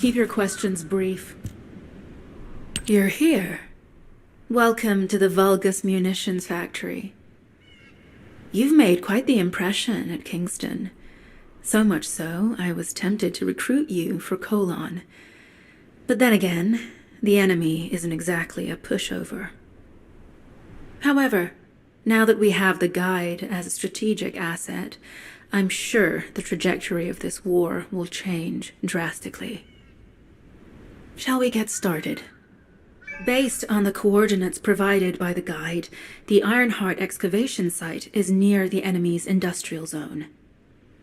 Keep your questions brief. You're here. Welcome to the Vulgus Munitions Factory. You've made quite the impression at Kingston. So much so, I was tempted to recruit you for Colon. But then again, the enemy isn't exactly a pushover. However, now that we have the guide as a strategic asset, I'm sure the trajectory of this war will change drastically. Shall we get started? Based on the coordinates provided by the guide, the Ironheart excavation site is near the enemy's industrial zone.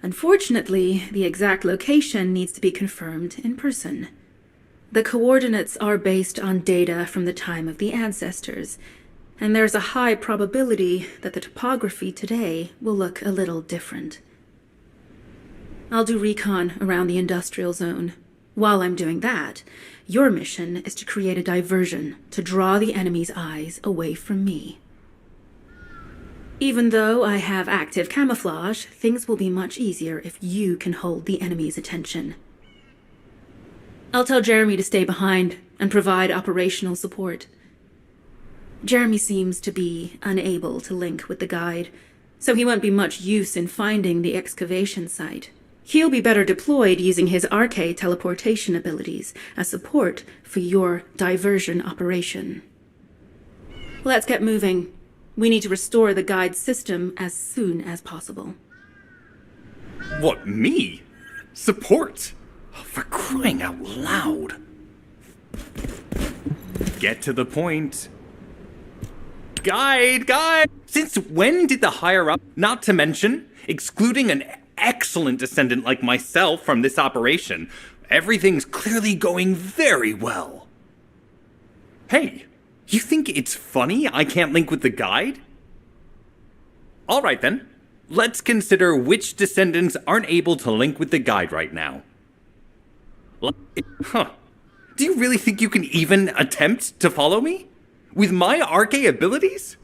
Unfortunately, the exact location needs to be confirmed in person. The coordinates are based on data from the time of the ancestors, and there's a high probability that the topography today will look a little different. I'll do recon around the industrial zone. While I'm doing that, your mission is to create a diversion to draw the enemy's eyes away from me. Even though I have active camouflage, things will be much easier if you can hold the enemy's attention. I'll tell Jeremy to stay behind and provide operational support. Jeremy seems to be unable to link with the guide, so he won't be much use in finding the excavation site. He'll be better deployed using his arcade teleportation abilities as support for your diversion operation. Let's get moving. We need to restore the guide system as soon as possible. What, me? Support? For crying out loud. Get to the point. Guide! Since when did the higher-up, not to mention, excluding an excellent descendant like myself from this operation, everything's clearly going very well. Hey, you think it's funny I can't link with the guide? Alright then, Let's consider which descendants aren't able to link with the guide right now. Huh. Do you really think you can even attempt to follow me? With my arcane abilities?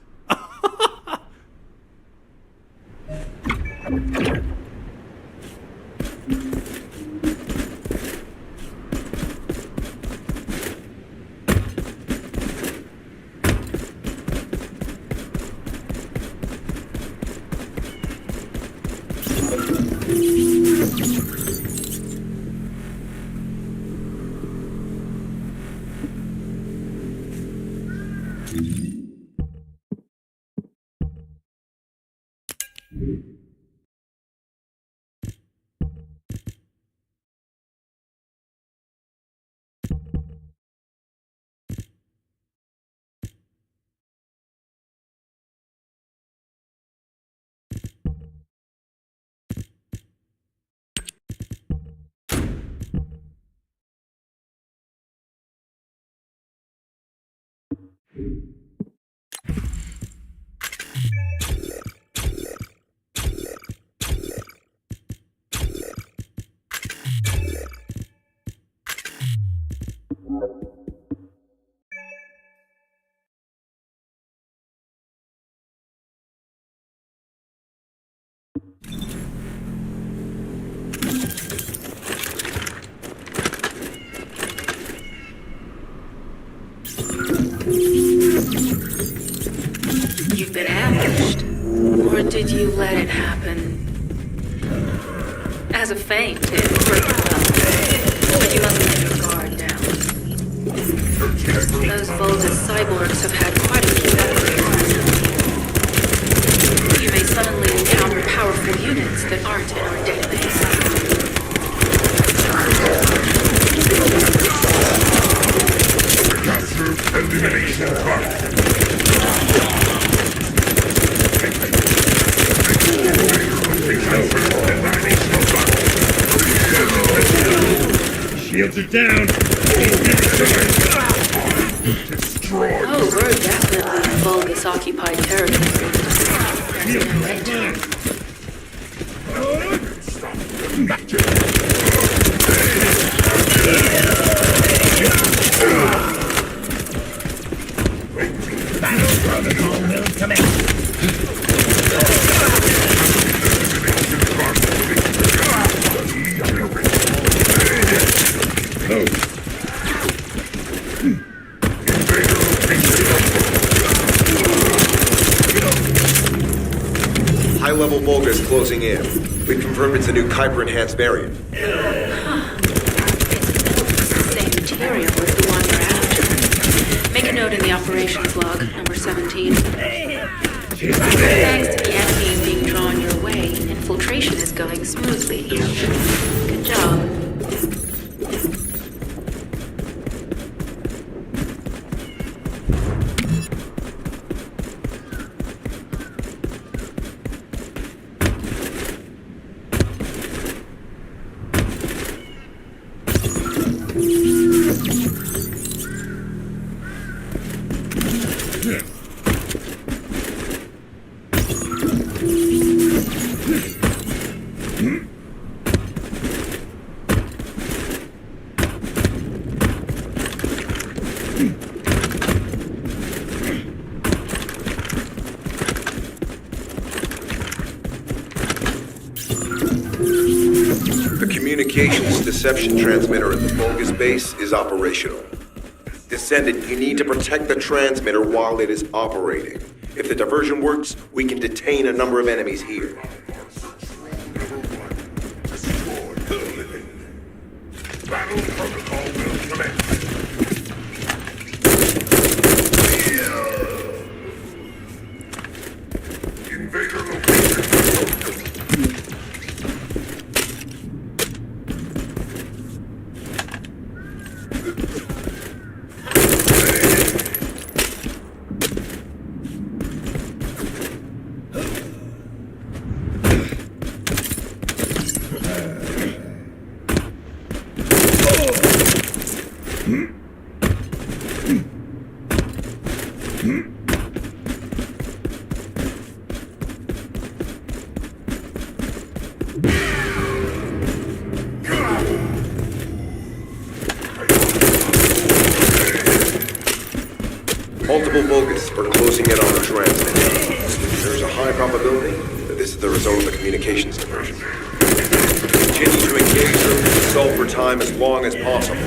You've been ambushed. Or did you let it happen? As a feint, it worked well. But you must let your guard down. Those Volgus cyborgs have had quite a few upgrades. You may suddenly encounter powerful units that aren't in our database. Elimination target. Shields are down. Destroy. Oh, we're definitely in Vulgus occupied territory. There's no way to. High-level Volga closing in. We've confirmed it's a new Kuiper-enhanced variant. Huh. It's the same material as the one we're after. Make a note in the operations log, number 17. Thanks to the F-team being drawn your way, infiltration is going smoothly. Good job. Communications deception transmitter at the Vulgus base is operational. Descendant, you need to protect the transmitter while it is operating. If the diversion works, we can detain a number of enemies here. Battle protocol will commence. Invader location. Multiple Vulgus are closing in on the transmitter. There's a high probability that this is the result of the communications diversion. Continue to engage them and solve for time as long as possible.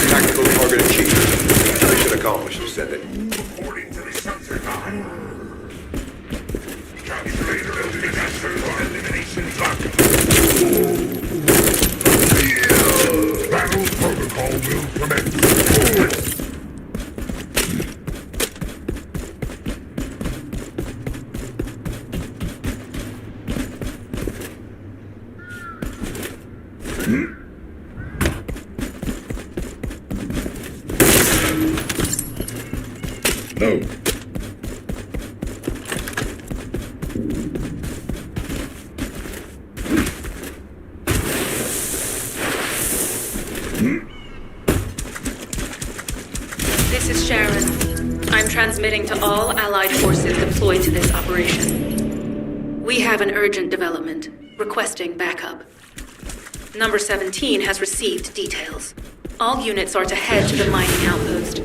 Tactical target achieved. Mission accomplished, Descendant. Battle protocol will commence. No. This is Sharon. I'm transmitting to all Allied forces deployed to this operation. We have an urgent development, requesting backup. Number 17 has received details. All units are to head to the mining outpost.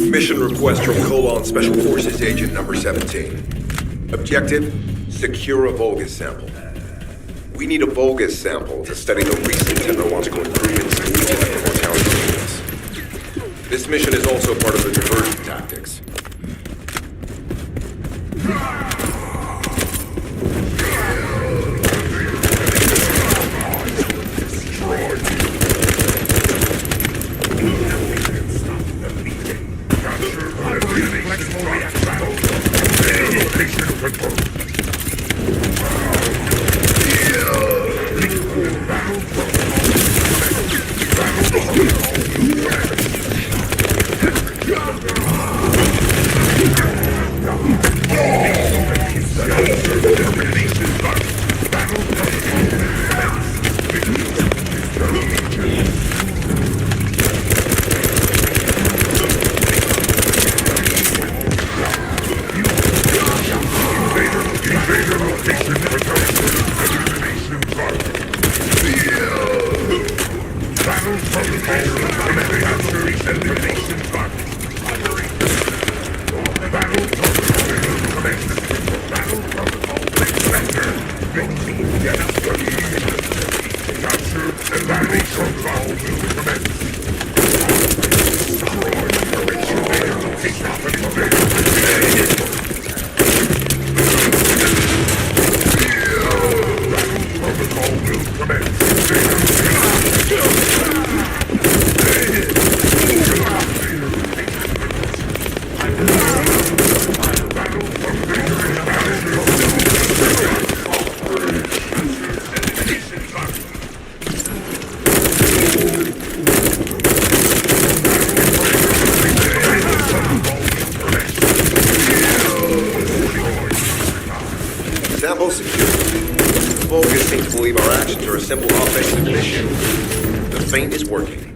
Mission request from Colon Special Forces Agent Number 17. Objective, secure a Vulgus sample. We need a Vulgus sample to study the recent technological improvements in the mortality units. This mission is also part of the diversion tactics. Bravo secure. The Vulgus seem to believe our actions are a simple offensive mission. The feint is working.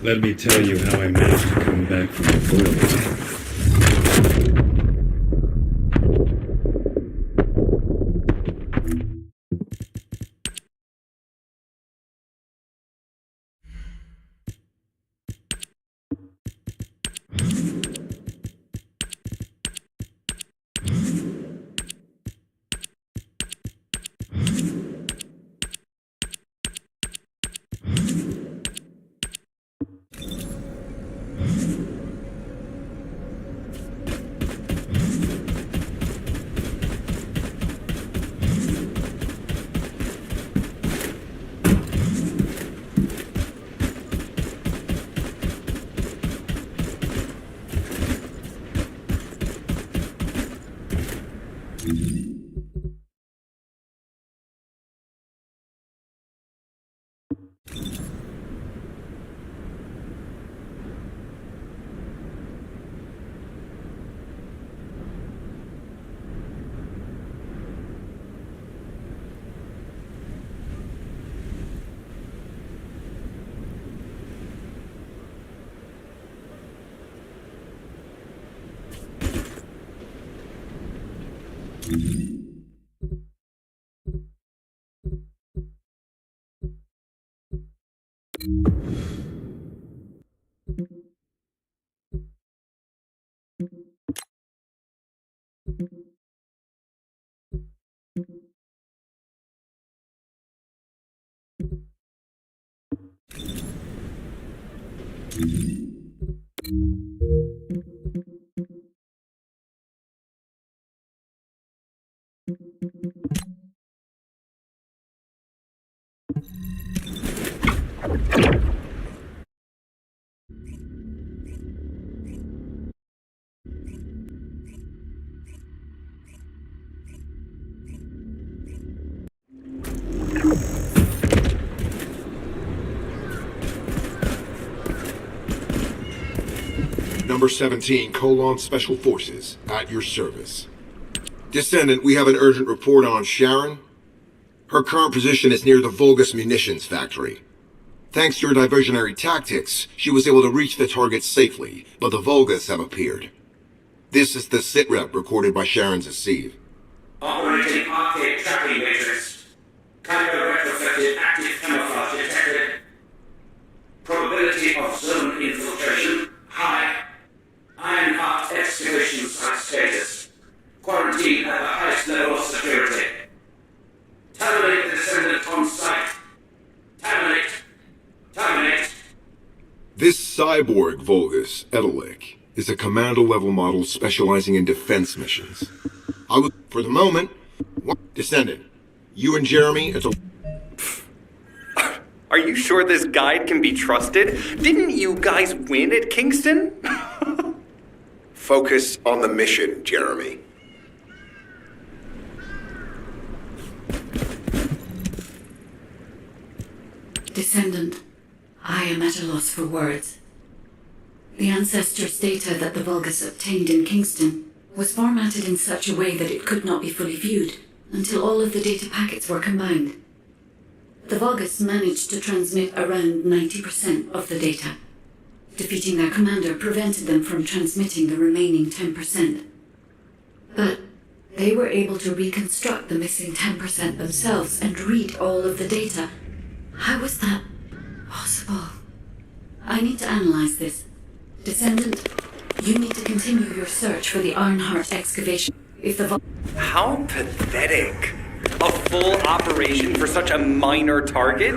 Let me tell you how I managed to come back from the void. Number 17, Special Forces, at your service. Descendant, we have an urgent report on Sharon. Her current position is near the Vulgus munitions factory. Thanks to your diversionary tactics, she was able to reach the target safely, but the Vulgus have appeared. This is the sitrep recorded by Sharon's Asive. Operating arcade tracking matrix. Karo retrofitted active camouflage detected. Probability of zone infiltration high. Ironheart excavation site status. Quarantine at the highest level of security. Terminate the descendant on site. Terminate. Terminate. This cyborg Vulgus, Edelik, is a commando-level model specializing in defense missions. For the moment, Descendant, you and Jeremy, it's a... Are you sure this guide can be trusted? Didn't you guys win at Kingston? Focus on the mission, Jeremy. Descendant, I am at a loss for words. The ancestors' data that the Vulgus obtained in Kingston was formatted in such a way that it could not be fully viewed until all of the data packets were combined. The Vulgus managed to transmit around 90% of the data. Defeating their commander prevented them from transmitting the remaining 10%. But they were able to reconstruct the missing 10% themselves and read all of the data. How was that possible? I need to analyze this. Descendant, you need to continue your search for the Ironheart excavation. If the How pathetic. A full operation for such a minor target?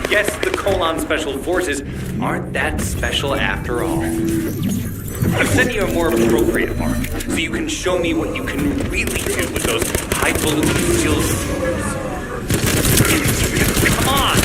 Guess the Special Forces aren't that special after all. I'm sending you a more appropriate mark, so you can show me what you can really do with those highfalutin steel swords. Come on!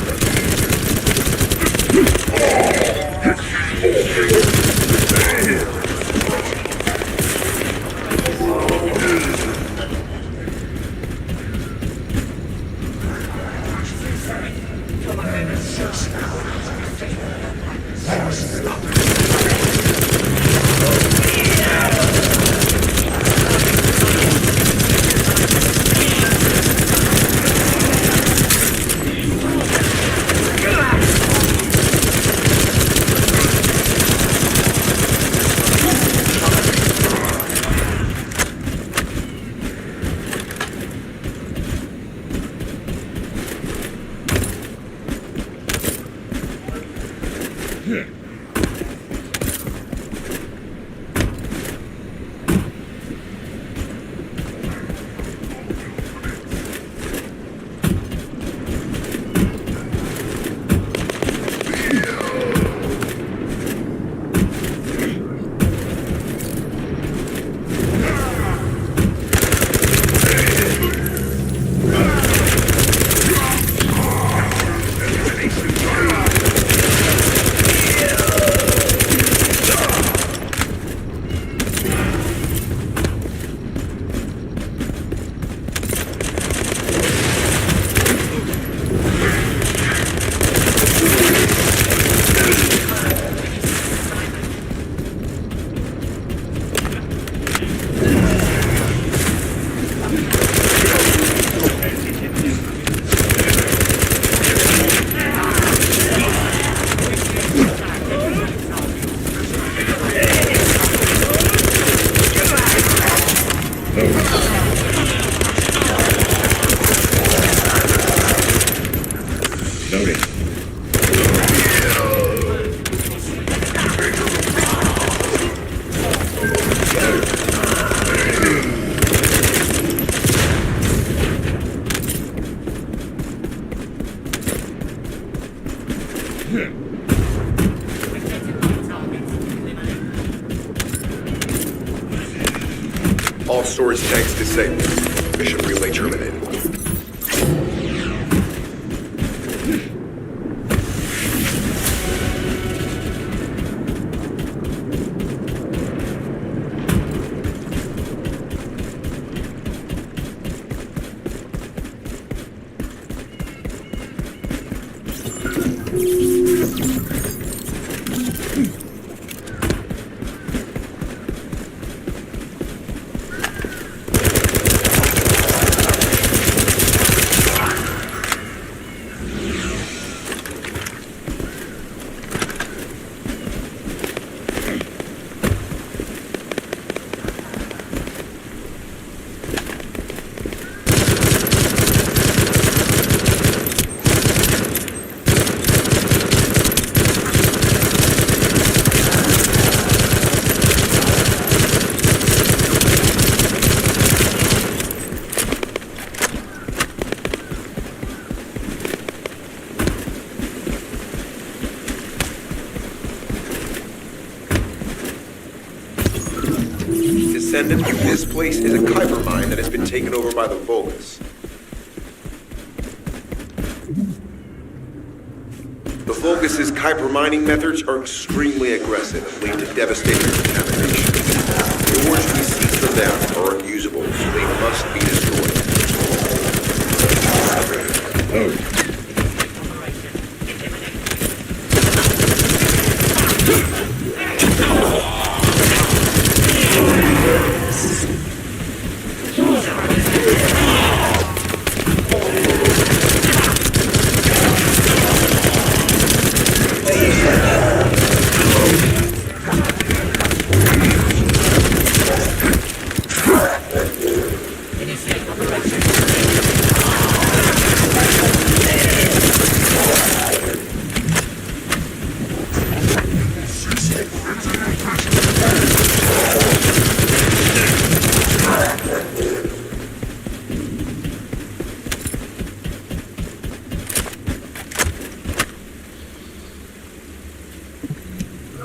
All storage tanks disabled. Mission relay terminated. Descendant, this place is a Kuiper mine that has been taken over by the Vulgus. The Vulgus' Kuiper mining methods are extremely aggressive and lead to devastating contamination. The ores we seize from them are unusable, so they must be destroyed. Oh.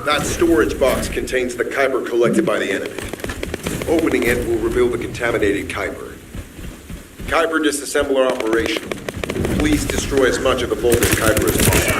That storage box contains the Kuiper collected by the enemy. Opening it will reveal the contaminated Kuiper. Kuiper disassembler operational. Please destroy as much of the Vulgus Kuiper as possible.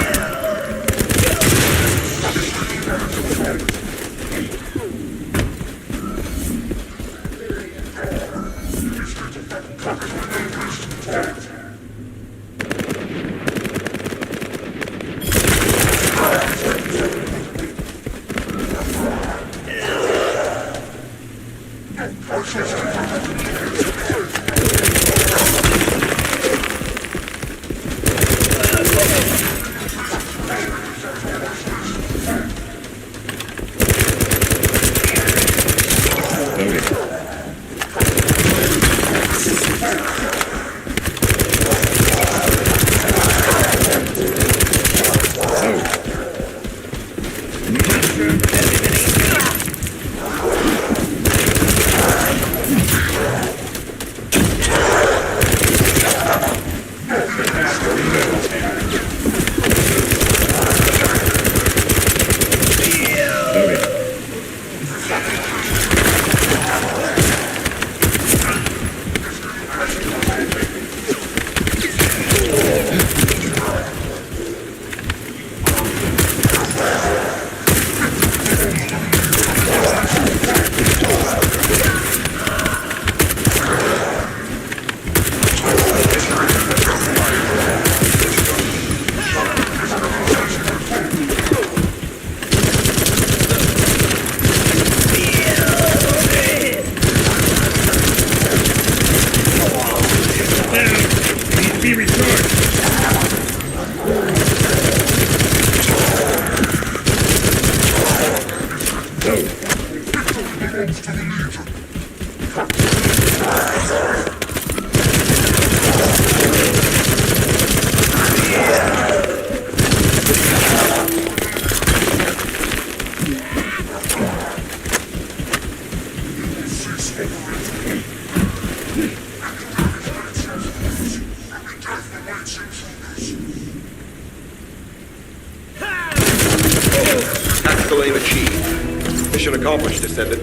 Task aim achieved. Mission accomplished, Descendant.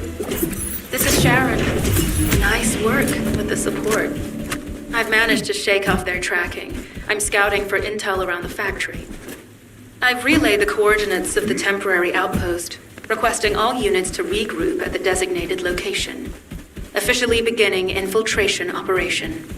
This is Sharon. Nice work with the support. I've managed to shake off their tracking. I'm scouting for intel around the factory. I've relayed the coordinates of the temporary outpost, requesting all units to regroup at the designated location. Officially beginning infiltration operation.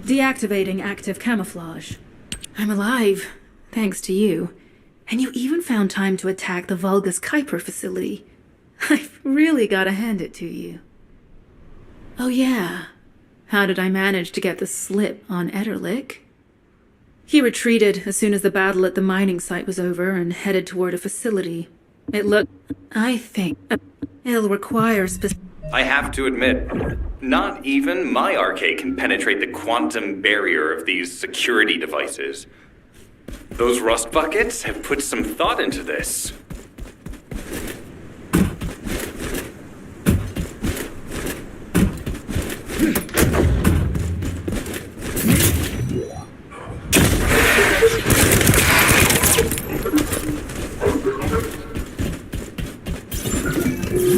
Deactivating active camouflage. I'm alive, thanks to you. And you even found time to attack the Vulgus Kuiper facility. I've really gotta hand it to you. Oh yeah, how did I manage to get the slip on Ederlich? He retreated as soon as the battle at the mining site was over and headed toward a facility. It looked... I think... it'll require I have to admit, not even my RK can penetrate the quantum barrier of these security devices. Those rust buckets have put some thought into this.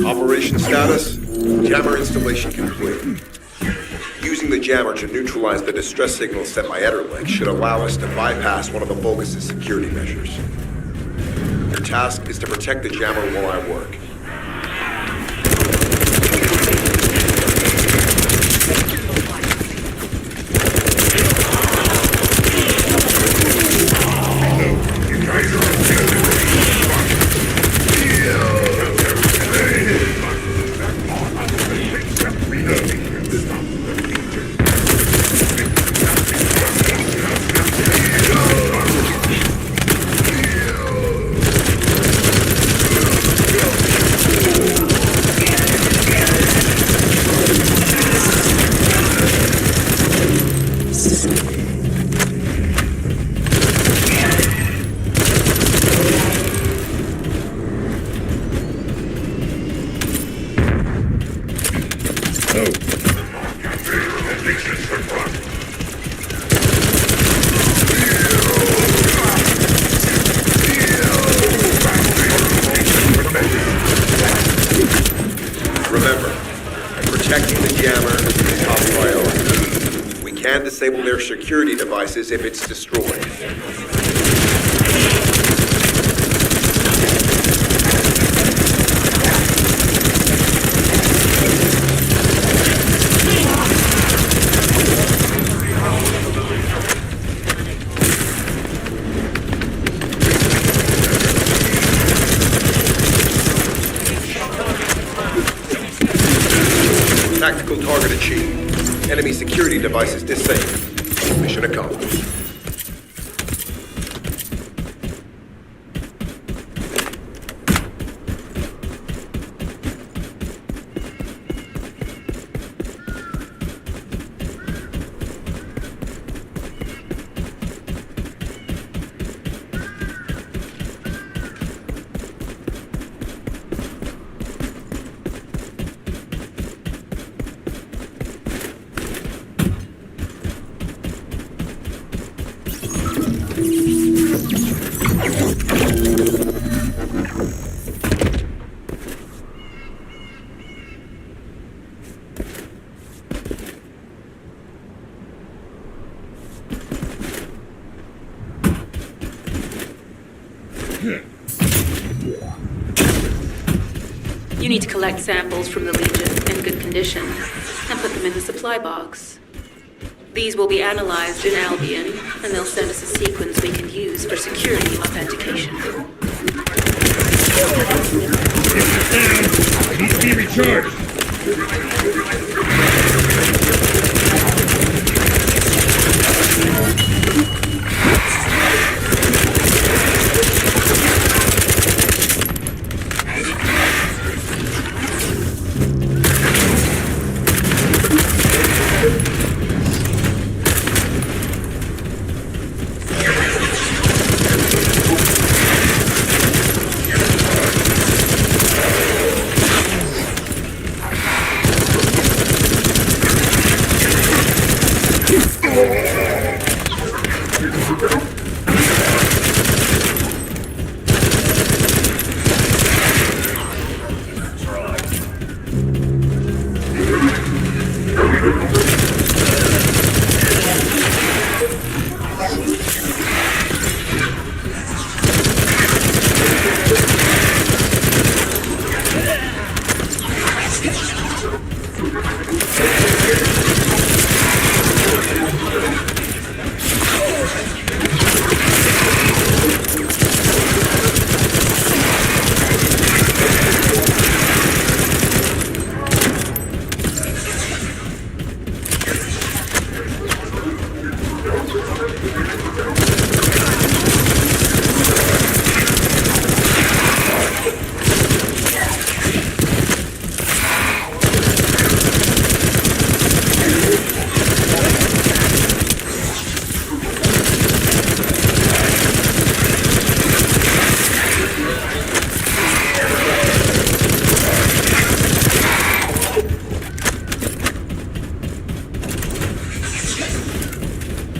Operation status, jammer installation complete. Using the jammer to neutralize the distress signal sent by Ederlich should allow us to bypass one of the Vulgus' security measures. Your task is to protect the jammer while I work. Remember, protecting the jammer is top priority. We can disable their security devices if it's destroyed. Tactical target achieved. Enemy security devices disabled. Mission accomplished. You need to collect samples from the Legion in good condition and put them in the supply box. These will be analyzed in Albion, and they'll send us a sequence we can use for security authentication. Charge!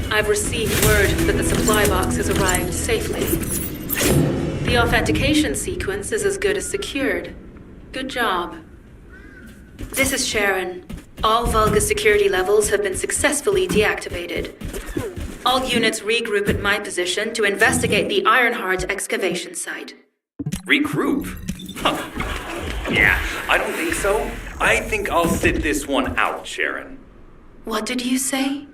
I've received word that the supply box has arrived safely. The authentication sequence is as good as secured. Good job. This is Sharon. All Vulgus security levels have been successfully deactivated. All units regroup at my position to investigate the Ironheart excavation site. Regroup? Huh. Yeah, I don't think so. I think I'll sit this one out, Sharon. What did you say?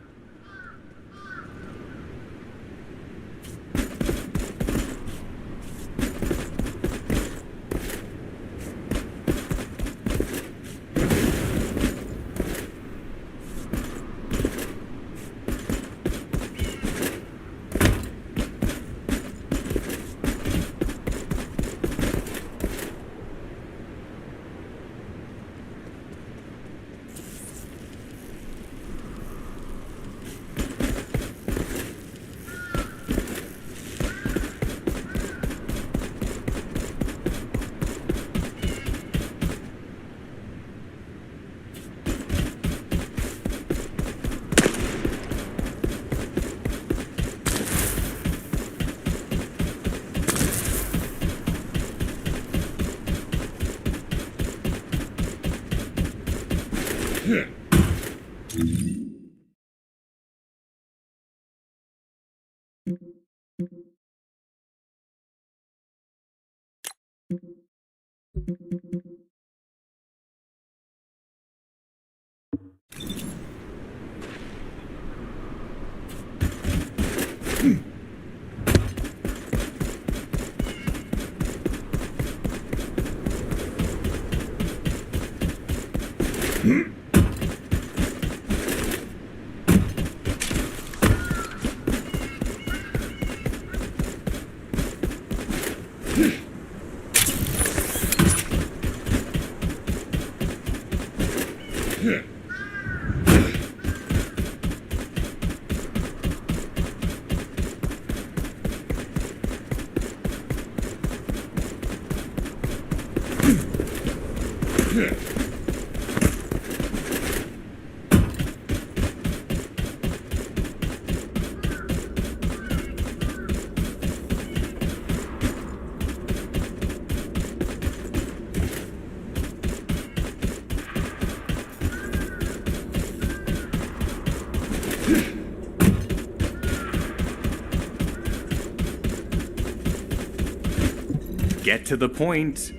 Get to the point.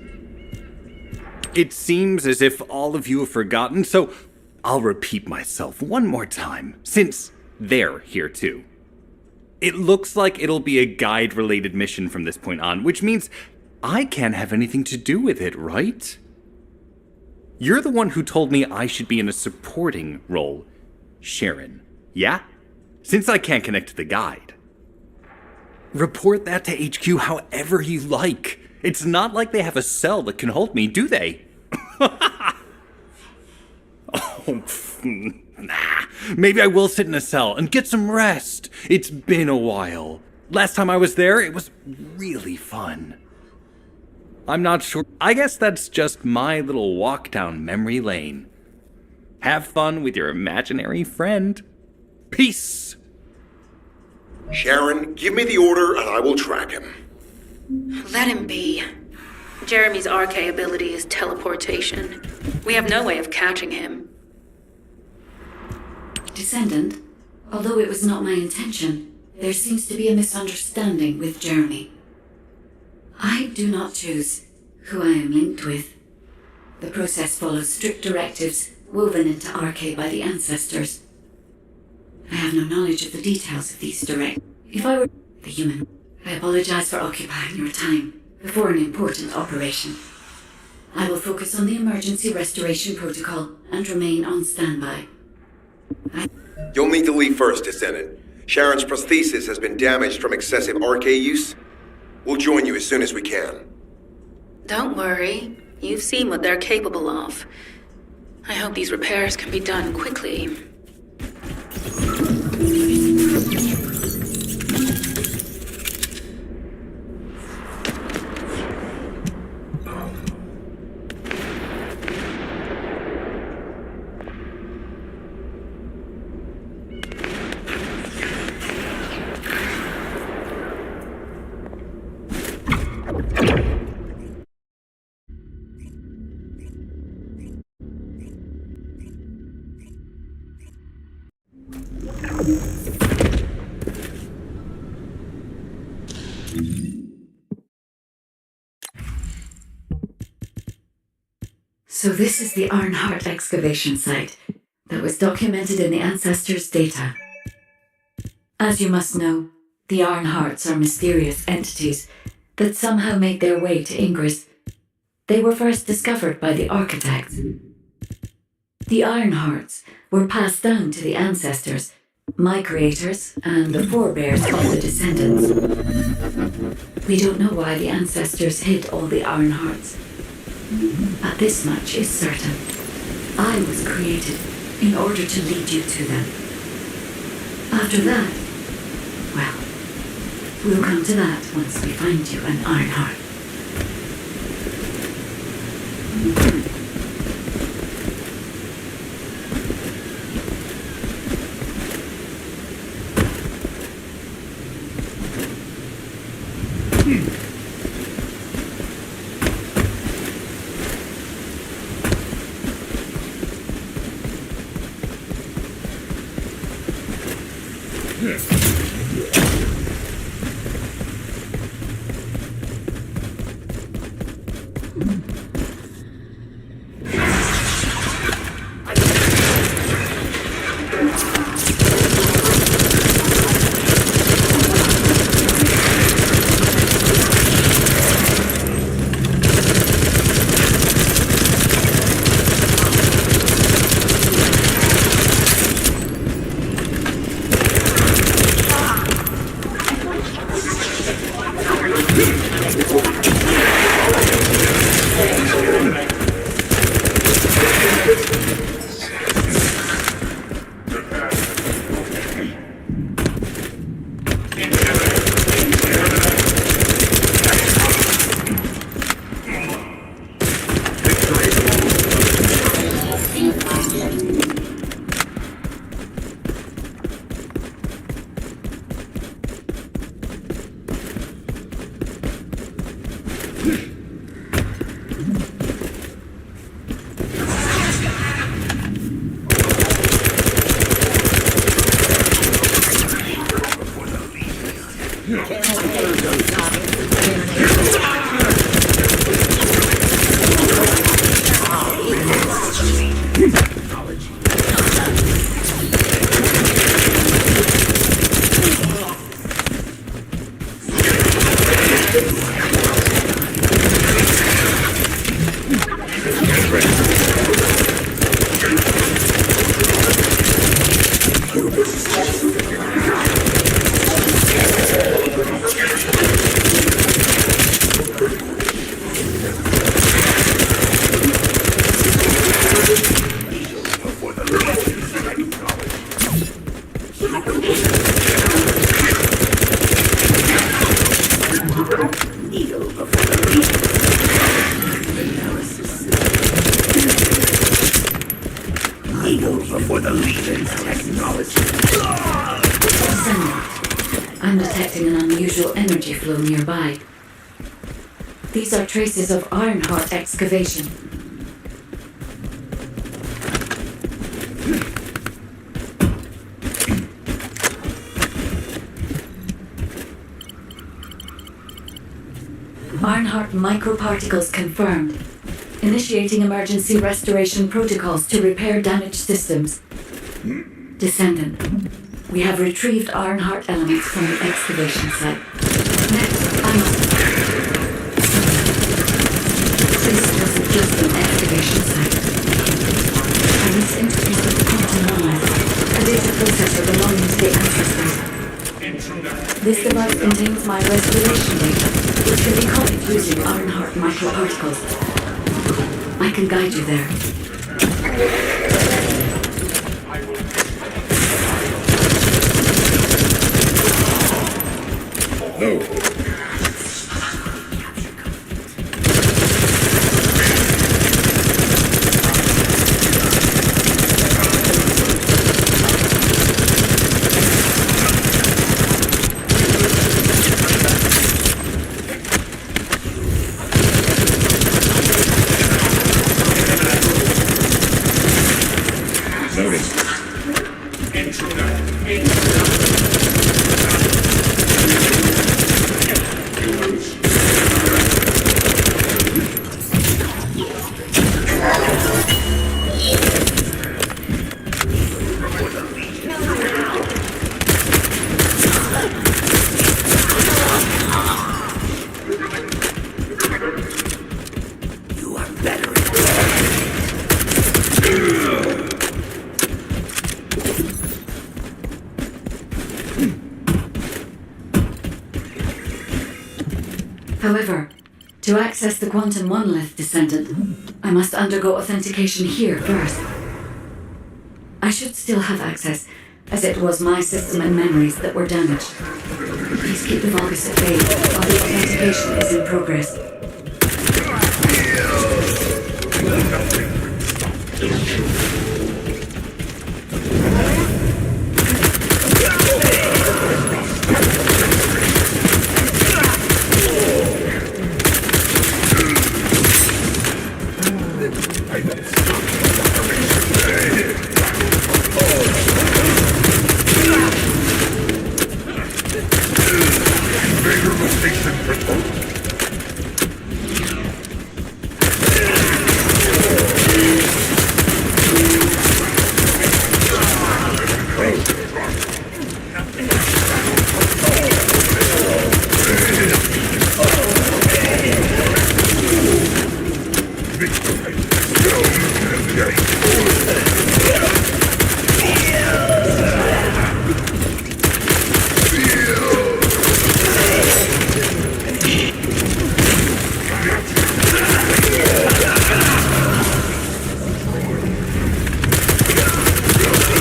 It seems as if all of you have forgotten, so I'll repeat myself one more time, since they're here too. It looks like it'll be a guide-related mission from this point on, which means I can't have anything to do with it, right? You're the one who told me I should be in a supporting role, Sharon. Yeah? Since I can't connect to the guide. Report that to HQ however you like. It's not like they have a cell that can hold me, do they? Nah. Maybe I will sit in a cell and get some rest. It's been a while. Last time I was there, it was really fun. I'm not sure. I guess that's just my little walk down memory lane. Have fun with your imaginary friend. Peace. Sharon, give me the order and I will track him. Let him be. Jeremy's RK ability is teleportation. We have no way of catching him. Descendant, although it was not my intention, there seems to be a misunderstanding with Jeremy. I do not choose who I am linked with. The process follows strict directives woven into RK by the ancestors. I have no knowledge of the details of these directives. If I were the human, I apologize for occupying your time before an important operation. I will focus on the emergency restoration protocol and remain on standby. You'll need to leave first, Descendant. Sharon's prosthesis has been damaged from excessive RK use. We'll join you as soon as we can. Don't worry. You've seen what they're capable of. I hope these repairs can be done quickly. So this is the Arnhart excavation site that was documented in the ancestors' data. As you must know, the Arnharts are mysterious entities that somehow made their way to Ingress. They were first discovered by the architects. The Arnharts were passed down to the ancestors, my creators, and the forebears of the descendants. We don't know why the ancestors hid all the Arnharts. But this much is certain. I was created in order to lead you to them. After that, well, we'll come to that once we find you an Arnhart. before the Legion's technology. Descendant, I'm detecting an unusual energy flow nearby. These are traces of Ironheart excavation. Ironheart microparticles confirmed. Initiating emergency restoration protocols to repair damaged systems. Descendant, we have retrieved Ironheart elements from the excavation site. Next, I must... This wasn't just an excavation site. I must interface with the quantum monolith, a data processor belonging to the ancestors. This device contains my restoration data, which can be copied using Ironheart microparticles. I can guide you there. No. However, to access the quantum monolith, Descendant, I must undergo authentication here first. I should still have access, as it was my system and memories that were damaged. Please keep the Vulgus at bay while the authentication is in progress.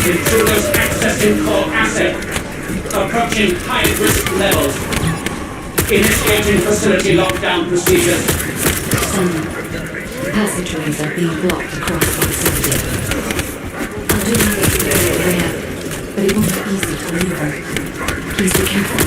Intruders accessing core asset. Approaching high-risk levels. Initiating facility lockdown procedures. Passageways are being blocked across the facility. I'll do my best to clear the way out, but it won't be easy to maneuver. Please be careful.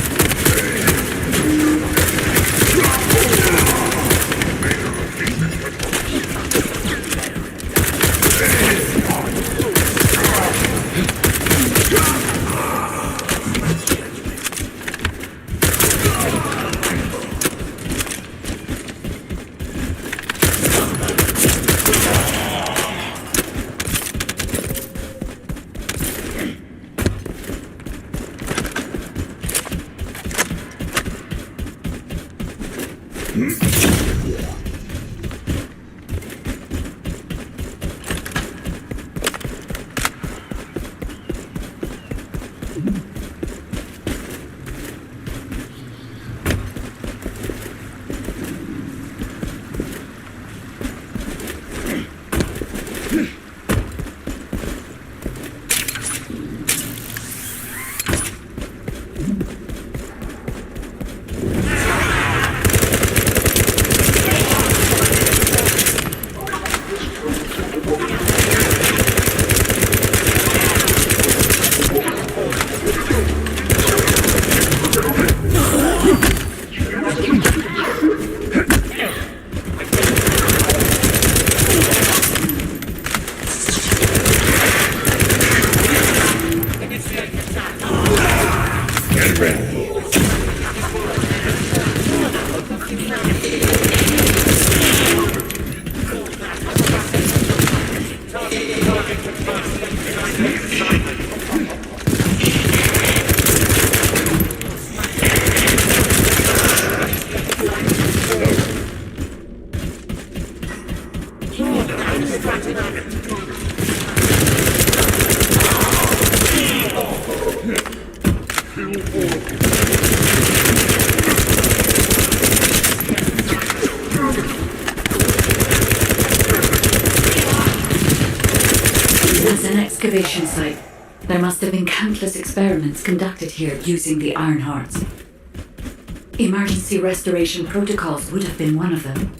As an excavation site, there must have been countless experiments conducted here using the iron hearts. Emergency restoration protocols would have been one of them.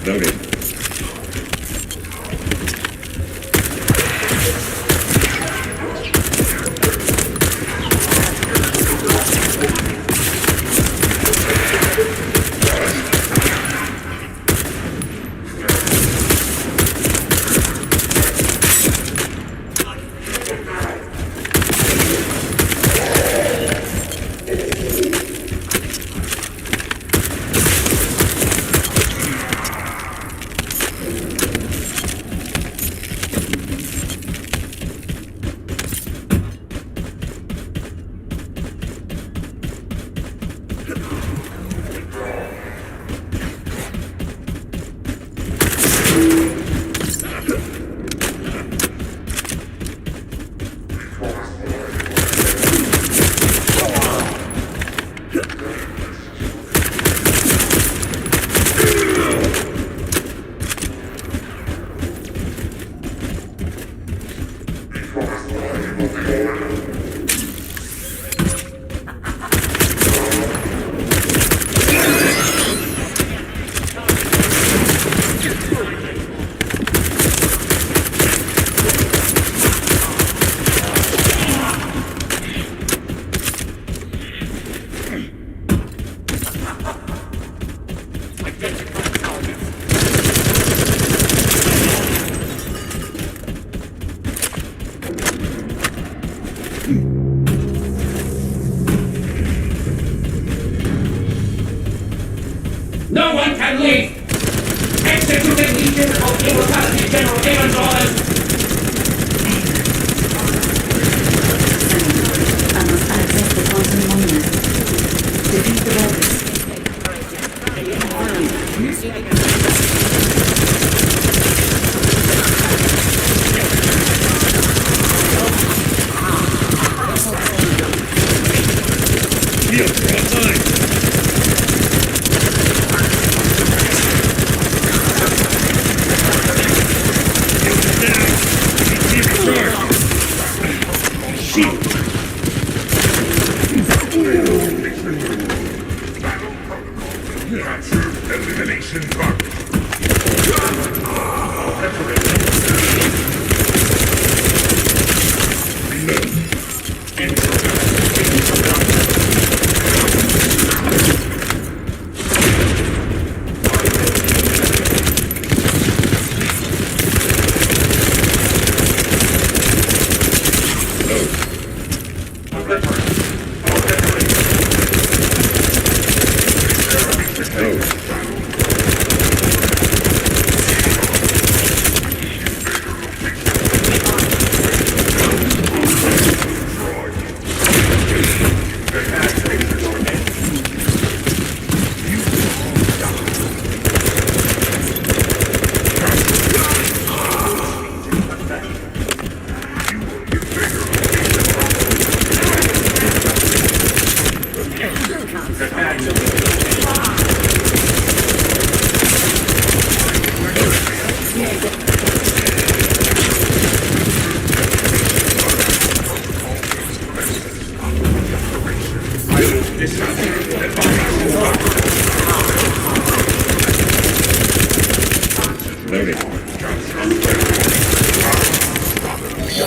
Noted. No one can leave! Execute the Legion of Immortality General Haven's orders! I must access the quantum monument. Defeat the rebels. Shields are online. Elimination target.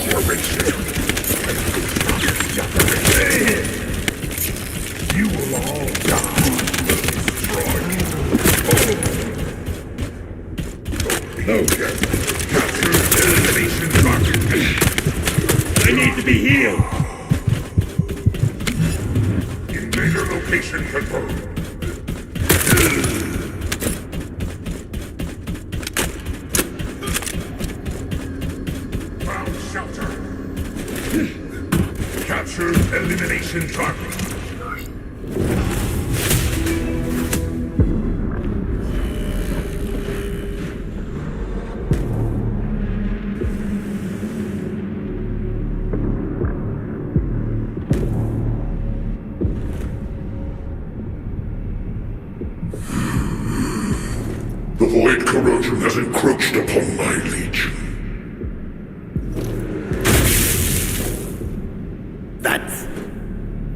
operation. You will all die. No, capture elimination target. I need to be healed. Invader location confirmed. Found shelter. Capture elimination target. The void corrosion has encroached upon my legion. That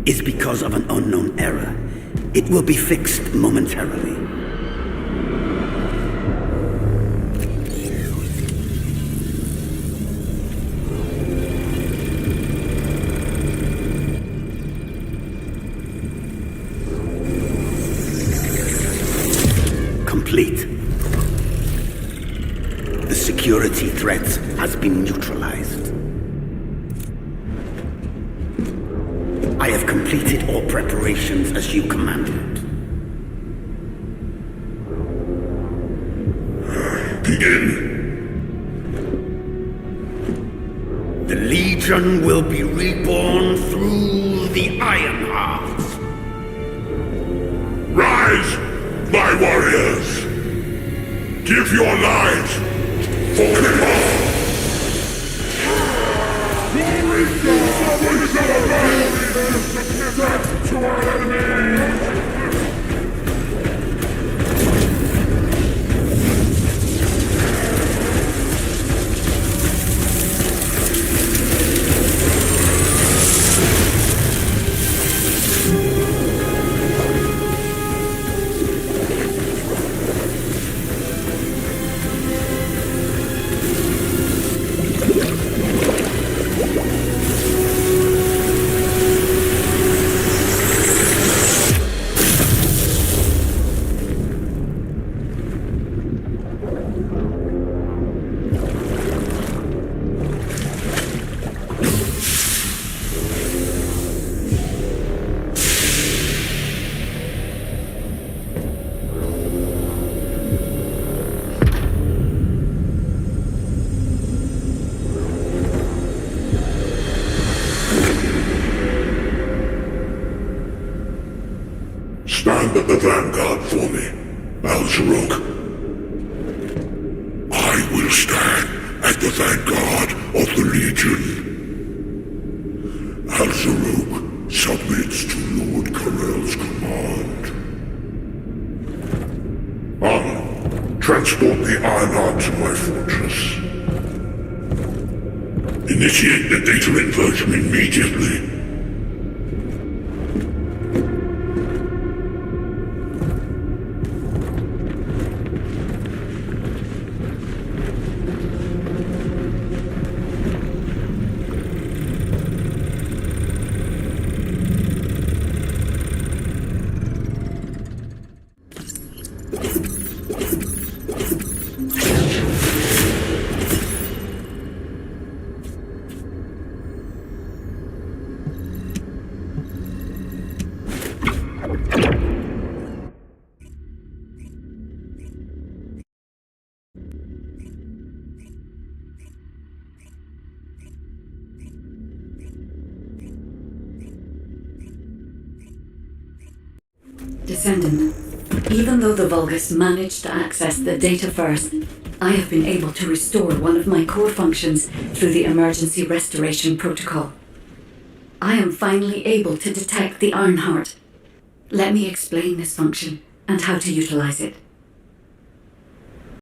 is because of an unknown error. It will be fixed momentarily. Complete. The security threat has been neutralized. I have completed all preparations as you commanded. Begin. The Legion will be reborn through the Iron Heart. Rise, my warriors! Give your lives for the cause! To our enemies! Stand at the vanguard for me, Al-Zaruk. I will stand at the vanguard of the Legion. Al-Zaruk submits to Lord Karel's command. Transport the Ironheart to my fortress. Initiate the data inversion immediately. Descendant, even though the Vulgus managed to access the data first, I have been able to restore one of my core functions through the emergency restoration protocol. I am finally able to detect the Ironheart. Let me explain this function and how to utilize it.